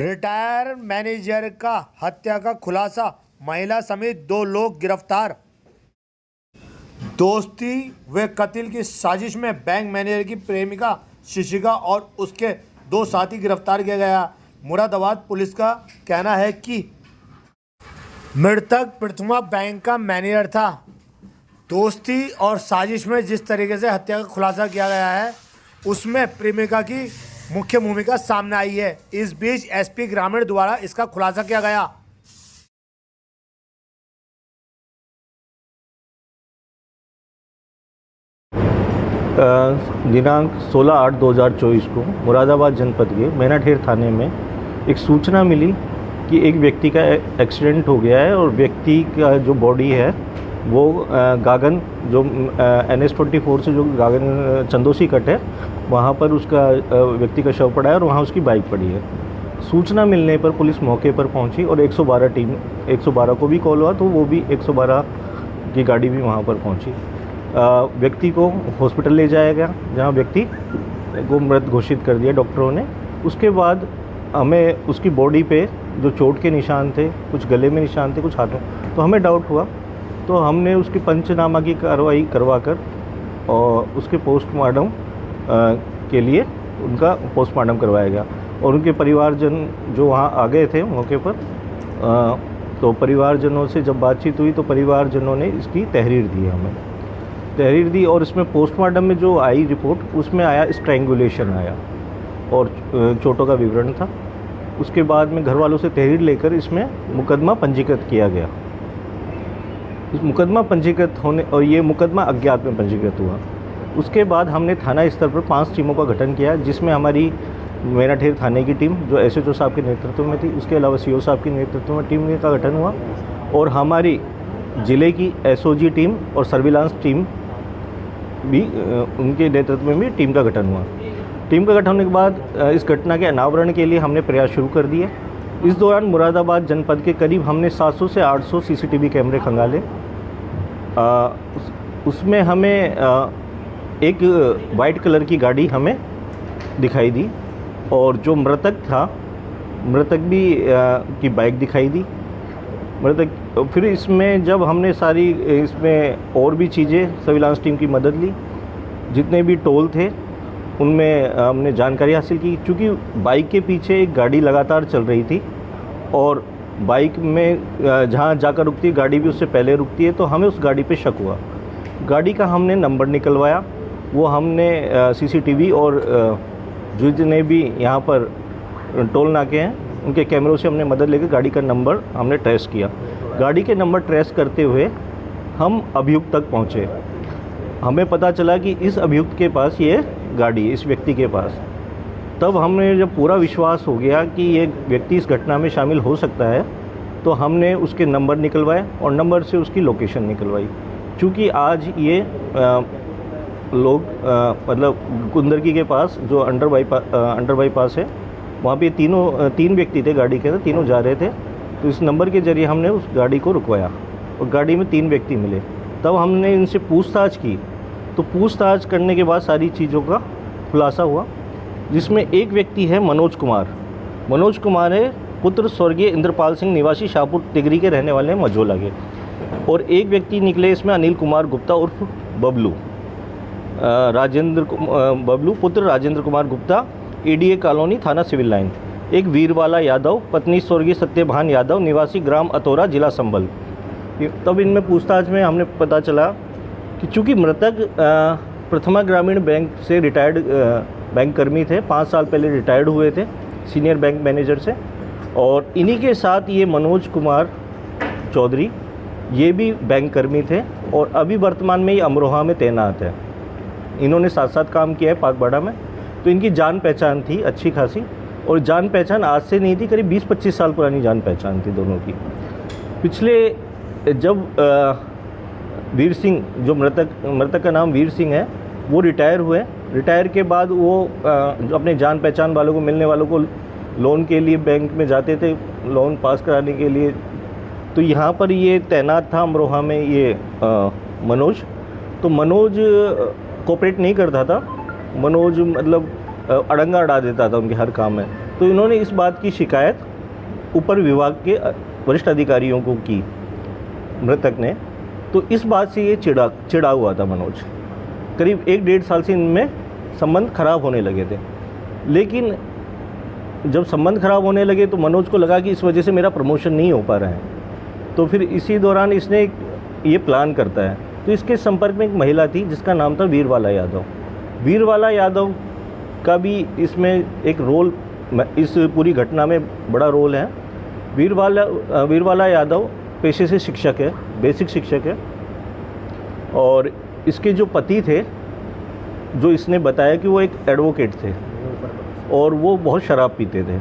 Retire manager का हत्या का खुलासा, महिला समेत 2 लोग गिरफ्तार। दोस्ती व कत्ल की साजिश में बैंक मैनेजर की प्रेमिका शिशिका और उसके 2 साथी गिरफ्तार किया गया। मुरादाबाद पुलिस का कहना है कि मृतक प्रथमा बैंक का मैनेजर था। दोस्ती और साजिश में जिस तरीके से हत्या का खुलासा किया गया है उसमें प्रेमिका की मुख्य भूमिका सामने आई है। इस बीच एसपी ग्रामीण द्वारा इसका खुलासा किया गया। दिनांक 16/8/2024 को मुरादाबाद जनपद के मैनाठेर थाने में एक सूचना मिली कि एक व्यक्ति का एक्सीडेंट हो गया है और व्यक्ति का जो बॉडी है वो गागन जो NH-24 से जो गागन चंदोसी कट है वहाँ पर उसका व्यक्ति का शव पड़ा है और वहाँ उसकी बाइक पड़ी है। सूचना मिलने पर पुलिस मौके पर पहुँची और 112 को भी कॉल हुआ तो वो भी 112 की गाड़ी भी वहाँ पर पहुँची। व्यक्ति को हॉस्पिटल ले जाया गया जहाँ व्यक्ति को मृत घोषित कर दिया डॉक्टरों ने। उसके बाद हमें उसकी बॉडी पे जो चोट के निशान थे, कुछ गले में निशान थे, कुछ हाथों, तो हमें डाउट हुआ तो हमने उसकी पंचनामा की कार्रवाई करवाकर और उसके पोस्टमार्टम के लिए उनका पोस्टमार्टम करवाया गया। और उनके परिवारजन जो वहाँ आ गए थे मौके पर, तो परिवारजनों से जब बातचीत हुई तो परिवारजनों ने इसकी तहरीर दी, हमें तहरीर दी। और इसमें पोस्टमार्टम में जो आई रिपोर्ट उसमें आया स्ट्रैंगुलेशन आया और चोटों का विवरण था। उसके बाद में घर वालों से तहरीर लेकर इसमें मुकदमा पंजीकृत किया गया। इस मुकदमा पंजीकृत होने और ये मुकदमा अज्ञात में पंजीकृत हुआ। उसके बाद हमने थाना स्तर पर 5 टीमों का गठन किया जिसमें हमारी मैनाठेर थाने की टीम जो SHO साहब के नेतृत्व में थी, उसके अलावा CO साहब के नेतृत्व में टीम का गठन हुआ और हमारी ज़िले की SOG टीम और सर्विलांस टीम भी उनके नेतृत्व में भी टीम का गठन हुआ। टीम का गठन होने के बाद इस घटना के अनावरण के लिए हमने प्रयास शुरू कर दिए। इस दौरान मुरादाबाद जनपद के करीब हमने 700 से 800 CCTV कैमरे खंगाले। उसमें हमें एक वाइट कलर की गाड़ी हमें दिखाई दी और जो मृतक था, मृतक भी की बाइक दिखाई दी मृतक। फिर इसमें जब हमने सारी इसमें और भी चीज़ें सर्विलांस टीम की मदद ली, जितने भी टोल थे उनमें हमने जानकारी हासिल की। चूँकि बाइक के पीछे एक गाड़ी लगातार चल रही थी और बाइक में जहाँ जाकर रुकती है गाड़ी भी उससे पहले रुकती है, तो हमें उस गाड़ी पे शक हुआ। गाड़ी का हमने नंबर निकलवाया, वो हमने CCTV और जितने भी यहाँ पर टोल नाके हैं उनके कैमरों से हमने मदद लेकर गाड़ी का नंबर हमने ट्रेस किया। गाड़ी के नंबर ट्रेस करते हुए हम अभियुक्त तक पहुँचे। हमें पता चला कि इस अभियुक्त के पास ये गाड़ी, इस व्यक्ति के पास। तब हमने जब पूरा विश्वास हो गया कि ये व्यक्ति इस घटना में शामिल हो सकता है तो हमने उसके नंबर निकलवाए और नंबर से उसकी लोकेशन निकलवाई। चूँकि आज ये लोग मतलब कुंदरकी के पास जो अंडर बाईपास है वहाँ पे 3 व्यक्ति थे गाड़ी के अंदर, तीनों जा रहे थे। तो इस नंबर के ज़रिए हमने उस गाड़ी को रुकवाया और गाड़ी में 3 व्यक्ति मिले। तब हमने इनसे पूछताछ की तो पूछताछ करने के बाद सारी चीज़ों का खुलासा हुआ, जिसमें एक व्यक्ति है मनोज कुमार है पुत्र स्वर्गीय इंद्रपाल सिंह निवासी शाहपुर तिगरी के रहने वाले हैं मझोला के। और एक व्यक्ति निकले इसमें अनिल कुमार गुप्ता उर्फ बबलू, बबलू पुत्र राजेंद्र कुमार गुप्ता, ADA कॉलोनी, थाना सिविल लाइन। एक वीरवाला यादव पत्नी स्वर्गीय सत्यभान यादव निवासी ग्राम अतोरा, जिला संभल। तब इनमें पूछताछ में हमने पता चला कि चूँकि मृतक प्रथमा ग्रामीण बैंक से रिटायर्ड बैंक कर्मी थे, 5 साल पहले रिटायर्ड हुए थे सीनियर बैंक मैनेजर से, और इन्हीं के साथ ये मनोज कुमार चौधरी ये भी बैंक कर्मी थे और अभी वर्तमान में ये अमरोहा में तैनात है। इन्होंने साथ साथ काम किया है पाकबाड़ा में। तो इनकी जान पहचान थी अच्छी खासी, और जान पहचान आज से नहीं थी, करीब 20-25 साल पुरानी जान पहचान थी दोनों की। पिछले जब वीर सिंह, जो मृतक का नाम वीर सिंह है, वो रिटायर हुए। रिटायर के बाद वो जो अपने जान पहचान वालों को, मिलने वालों को लोन के लिए बैंक में जाते थे, लोन पास कराने के लिए। तो यहाँ पर ये तैनात था अमरोहा में ये मनोज। तो मनोज कोऑपरेट नहीं करता था, मनोज मतलब अड़ंगा अड़ा देता था उनके हर काम में। तो इन्होंने इस बात की शिकायत ऊपर विभाग के वरिष्ठ अधिकारियों को की मृतक ने। तो इस बात से ये चिढ़ा हुआ था मनोज। करीब 1-1.5 साल से इनमें संबंध खराब होने लगे थे। लेकिन जब संबंध खराब होने लगे तो मनोज को लगा कि इस वजह से मेरा प्रमोशन नहीं हो पा रहा है। तो फिर इसी दौरान इसने ये प्लान करता है। तो इसके संपर्क में एक महिला थी जिसका नाम था वीरवाला यादव। वीरवाला यादव का भी इसमें एक रोल, इस पूरी घटना में बड़ा रोल है। वीरवाला यादव पेशे से शिक्षक है, बेसिक शिक्षक है। और इसके जो पति थे, जो इसने बताया कि वो एक एडवोकेट थे और वो बहुत शराब पीते थे,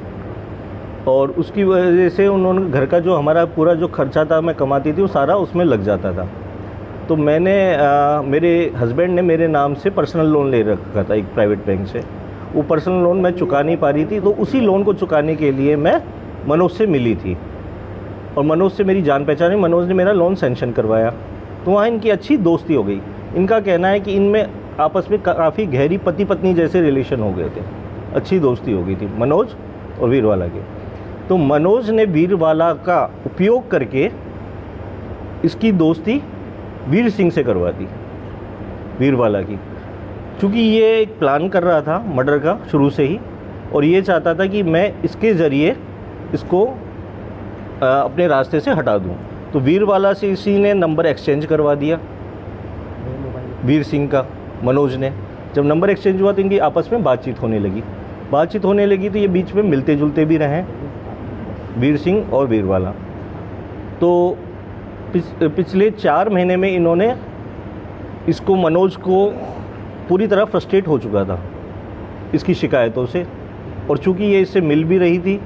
और उसकी वजह से उन्होंने घर का जो हमारा पूरा जो खर्चा था मैं कमाती थी वो सारा उसमें लग जाता था। तो मैंने मेरे हस्बैंड ने मेरे नाम से पर्सनल लोन ले रखा था एक प्राइवेट बैंक से। वो पर्सनल लोन मैं चुका नहीं पा रही थी, तो उसी लोन को चुकाने के लिए मैं मनोज से मिली थी और मनोज से मेरी जान पहचान है। मनोज ने मेरा लोन सैंक्शन करवाया। तो वहाँ इनकी अच्छी दोस्ती हो गई। इनका कहना है कि इनमें आपस में काफ़ी गहरी पति पत्नी जैसे रिलेशन हो गए थे, अच्छी दोस्ती हो गई थी मनोज और वीरवाला के। तो मनोज ने वीरवाला का उपयोग करके इसकी दोस्ती वीर सिंह से करवा दी, वीरवाला की। चूँकि ये एक प्लान कर रहा था मर्डर का शुरू से ही, और ये चाहता था कि मैं इसके ज़रिए इसको अपने रास्ते से हटा दूं। तो वीरवाला से इसी ने नंबर एक्सचेंज करवा दिया, वीर सिंह का, मनोज ने। जब नंबर एक्सचेंज हुआ तो इनकी आपस में बातचीत होने लगी तो ये बीच में मिलते जुलते भी रहे, वीर सिंह और वीरवाला। तो पिछले 4 महीने में इन्होंने इसको, मनोज को पूरी तरह फ्रस्ट्रेट हो चुका था इसकी शिकायतों से। और चूंकि ये इससे मिल भी रही थी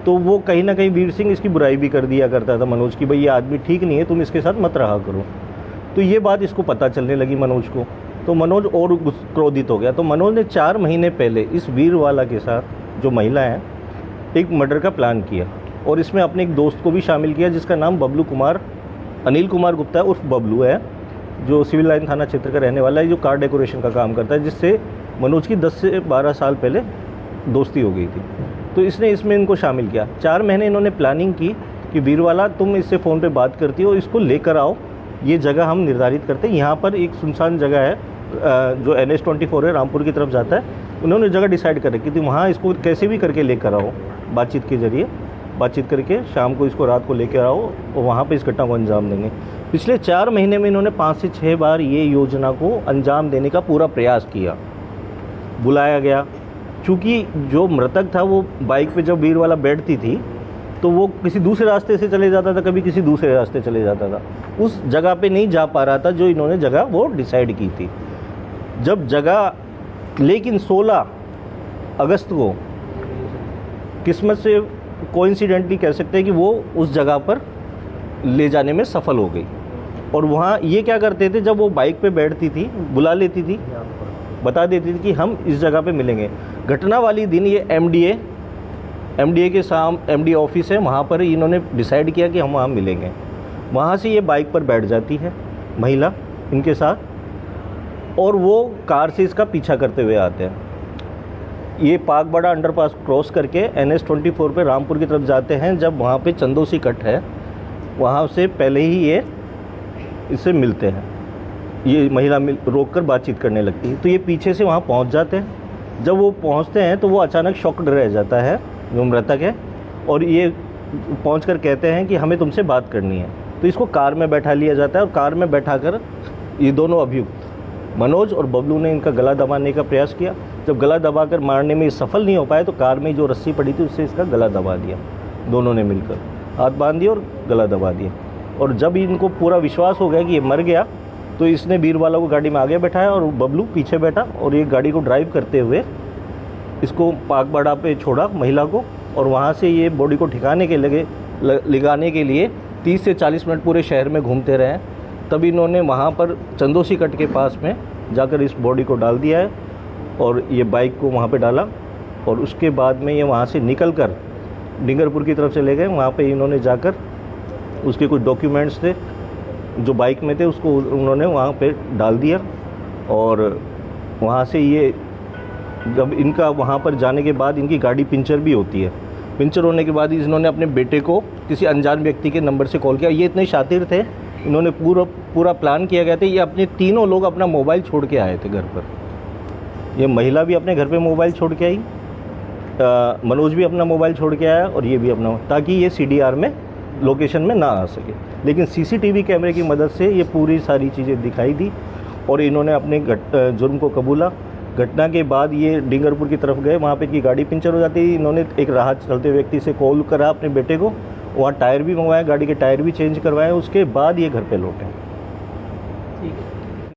तो वो कहीं ना कहीं वीर सिंह इसकी बुराई भी कर दिया करता था मनोज की, भाई ये आदमी ठीक नहीं है, तुम इसके साथ मत रहा करो। तो ये बात इसको पता चलने लगी मनोज को, तो मनोज और क्रोधित हो गया। तो मनोज ने 4 महीने पहले इस वीरवाला के साथ, जो महिला है, एक मर्डर का प्लान किया और इसमें अपने एक दोस्त को भी शामिल किया जिसका नाम अनिल कुमार गुप्ता है, उर्फ बबलू है, जो सिविल लाइन थाना क्षेत्र का रहने वाला है, जो कार डेकोरेशन का काम करता है, जिससे मनोज की 10 से 12 साल पहले दोस्ती हो गई थी। तो इसने इसमें इनको शामिल किया। 4 महीने इन्होंने प्लानिंग की कि वीरवाला तुम इससे फ़ोन पे बात करती हो, इसको लेकर आओ, ये जगह हम निर्धारित करते हैं। यहाँ पर एक सुनसान जगह है जो NH24 है, रामपुर की तरफ जाता है। उन्होंने जगह डिसाइड कर रखी थी, वहाँ इसको कैसे भी करके लेकर आओ, बातचीत के ज़रिए बातचीत करके शाम को इसको, रात को लेकर आओ और वहाँ पे इस घटना को अंजाम देंगे। पिछले 4 महीने में इन्होंने 5 से 6 बार ये योजना को अंजाम देने का पूरा प्रयास किया। बुलाया गया, चूँकि जो मृतक था वो बाइक पे जब वीरवाला बैठती थी तो वो किसी दूसरे रास्ते से चले जाता था, कभी किसी दूसरे रास्ते चले जाता था, उस जगह पे नहीं जा पा रहा था जो इन्होंने जगह वो डिसाइड की थी। जब जगह, लेकिन 16 अगस्त को किस्मत से कोइंसिडेंटली कह सकते हैं कि वो उस जगह पर ले जाने में सफल हो गई। और वहाँ ये क्या करते थे, जब वो बाइक पे बैठती थी, बुला लेती थी, बता देती थी कि हम इस जगह पे मिलेंगे। घटना वाली दिन ये MDA के MD ऑफिस है, वहाँ पर इन्होंने डिसाइड किया कि हम वहाँ मिलेंगे। वहाँ से ये बाइक पर बैठ जाती है महिला इनके साथ, और वो कार से इसका पीछा करते हुए आते हैं। ये पागबड़ा अंडरपास क्रॉस करके NH24 पे रामपुर की तरफ जाते हैं। जब वहाँ पे चंदोसी कट है, वहाँ से पहले ही ये इससे मिलते हैं। ये महिला रोक कर बातचीत करने लगती है, तो ये पीछे से वहाँ पहुँच जाते हैं। जब वो पहुँचते हैं तो वो अचानक शॉक्ड रह जाता है जो मृतक है, और ये पहुँचकर कहते हैं कि हमें तुमसे बात करनी है। तो इसको कार में बैठा लिया जाता है और कार में बैठाकर ये दोनों अभियुक्त मनोज और बबलू ने इनका गला दबाने का प्रयास किया। जब गला दबाकर मारने में सफल नहीं हो पाए तो कार में जो रस्सी पड़ी थी उससे इसका गला दबा दिया, दोनों ने मिलकर हाथ बांध दिया और गला दबा दिया। और जब इनको पूरा विश्वास हो गया कि ये मर गया तो इसने वीरवाला को गाड़ी में आगे बैठाया और बबलू पीछे बैठा, और ये गाड़ी को ड्राइव करते हुए इसको पागबड़ा पे छोड़ा महिला को, और वहाँ से ये बॉडी को ठिकाने के लगाने के लिए 30 से 40 मिनट पूरे शहर में घूमते रहे। तब इन्होंने वहाँ पर चंदोसी कट के पास में जाकर इस बॉडी को डाल दिया है और ये बाइक को वहाँ पे डाला, और उसके बाद में ये वहाँ से निकलकर डिंगरपुर की तरफ से ले गए। वहाँ पे इन्होंने जाकर उसके कुछ डॉक्यूमेंट्स थे जो बाइक में थे, उसको उन्होंने वहाँ पे डाल दिया, और वहाँ से ये जब इनका वहाँ पर जाने के बाद इनकी गाड़ी पंचर भी होती है। पंचर होने के बाद इन्होंने अपने बेटे को किसी अनजान व्यक्ति के नंबर से कॉल किया। ये इतने शातिर थे, इन्होंने पूरा प्लान किया गया था। ये अपने तीनों लोग अपना मोबाइल छोड़ के आए थे घर पर। ये महिला भी अपने घर पे मोबाइल छोड़ के आई, मनोज भी अपना मोबाइल छोड़ के आया और ये भी अपना, ताकि ये CDR में लोकेशन में ना आ सके। लेकिन CCTV कैमरे की मदद से ये पूरी सारी चीज़ें दिखाई दी और इन्होंने अपने जुर्म को कबूला। घटना के बाद ये डिंगरपुर की तरफ गए, वहाँ पे इनकी गाड़ी पंचर हो जाती है। इन्होंने एक राह चलते व्यक्ति से कॉल करा अपने बेटे को, वहाँ टायर भी मंगवाए, गाड़ी के टायर भी चेंज करवाए, उसके बाद ये घर पे लौटे।